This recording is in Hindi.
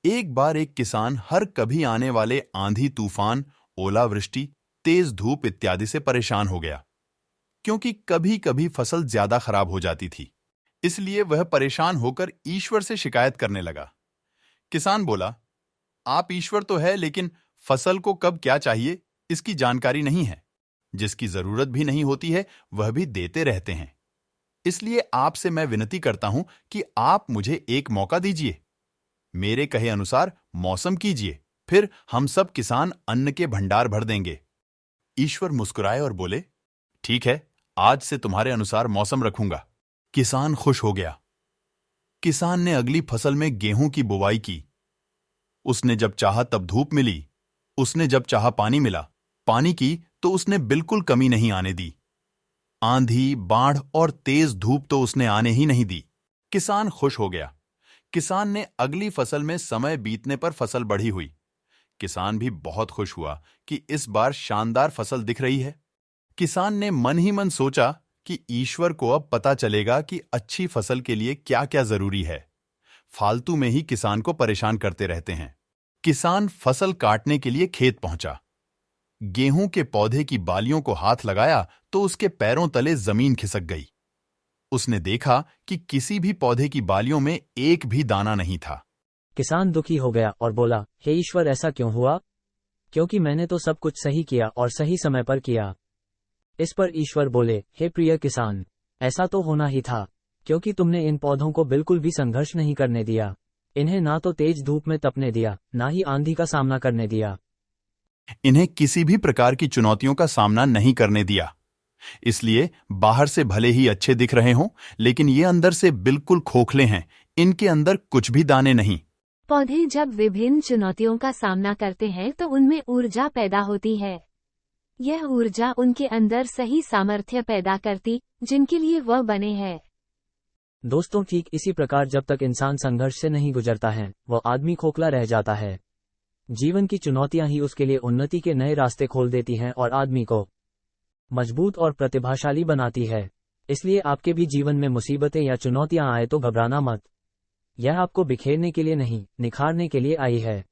एक बार एक किसान हर कभी आने वाले आंधी तूफान, ओलावृष्टि, तेज धूप इत्यादि से परेशान हो गया, क्योंकि कभी कभी फसल ज्यादा खराब हो जाती थी। इसलिए वह परेशान होकर ईश्वर से शिकायत करने लगा। किसान बोला, आप ईश्वर तो है, लेकिन फसल को कब क्या चाहिए इसकी जानकारी नहीं है। जिसकी जरूरत भी नहीं होती है वह भी देते रहते हैं। इसलिए आपसे मैं विनती करता हूं कि आप मुझे एक मौका दीजिए। मेरे कहे अनुसार मौसम कीजिए, फिर हम सब किसान अन्न के भंडार भर देंगे। ईश्वर मुस्कुराए और बोले, ठीक है, आज से तुम्हारे अनुसार मौसम रखूंगा। किसान खुश हो गया। किसान ने अगली फसल में गेहूं की बुवाई की। उसने जब चाहा तब धूप मिली, उसने जब चाहा पानी मिला। पानी की तो उसने बिल्कुल कमी नहीं आने दी। आंधी, बाढ़ और तेज धूप तो उसने आने ही नहीं दी। किसान खुश हो गया। किसान ने अगली फसल में समय बीतने पर फसल बढ़ी हुई। किसान भी बहुत खुश हुआ कि इस बार शानदार फसल दिख रही है। किसान ने मन ही मन सोचा कि ईश्वर को अब पता चलेगा कि अच्छी फसल के लिए क्या क्या जरूरी है। फालतू में ही किसान को परेशान करते रहते हैं। किसान फसल काटने के लिए खेत पहुंचा। गेहूं के पौधे की बालियों को हाथ लगाया तो उसके पैरों तले जमीन खिसक गई। उसने देखा कि किसी भी पौधे की बालियों में एक भी दाना नहीं था। किसान दुखी हो गया और बोला, हे ईश्वर, ऐसा क्यों हुआ? क्योंकि मैंने तो सब कुछ सही किया और सही समय पर किया। इस पर ईश्वर बोले, हे प्रिय किसान, ऐसा तो होना ही था, क्योंकि तुमने इन पौधों को बिल्कुल भी संघर्ष नहीं करने दिया। इन्हें ना तो तेज धूप में तपने दिया, ना ही आंधी का सामना करने दिया। इन्हें किसी भी प्रकार की चुनौतियों का सामना नहीं करने दिया। इसलिए बाहर से भले ही अच्छे दिख रहे हों, लेकिन ये अंदर से बिल्कुल खोखले हैं। इनके अंदर कुछ भी दाने नहीं। पौधे जब विभिन्न चुनौतियों का सामना करते हैं तो उनमें ऊर्जा पैदा होती है। यह ऊर्जा उनके अंदर सही सामर्थ्य पैदा करती, जिनके लिए वह बने हैं। दोस्तों, ठीक इसी प्रकार जब तक इंसान संघर्ष से नहीं गुजरता है, वह आदमी खोखला रह जाता है। जीवन की चुनौतियां ही उसके लिए उन्नति के नए रास्ते खोल देती हैं और आदमी को मजबूत और प्रतिभाशाली बनाती है। इसलिए आपके भी जीवन में मुसीबतें या चुनौतियां आए तो घबराना मत। यह आपको बिखेरने के लिए नहीं, निखारने के लिए आई है।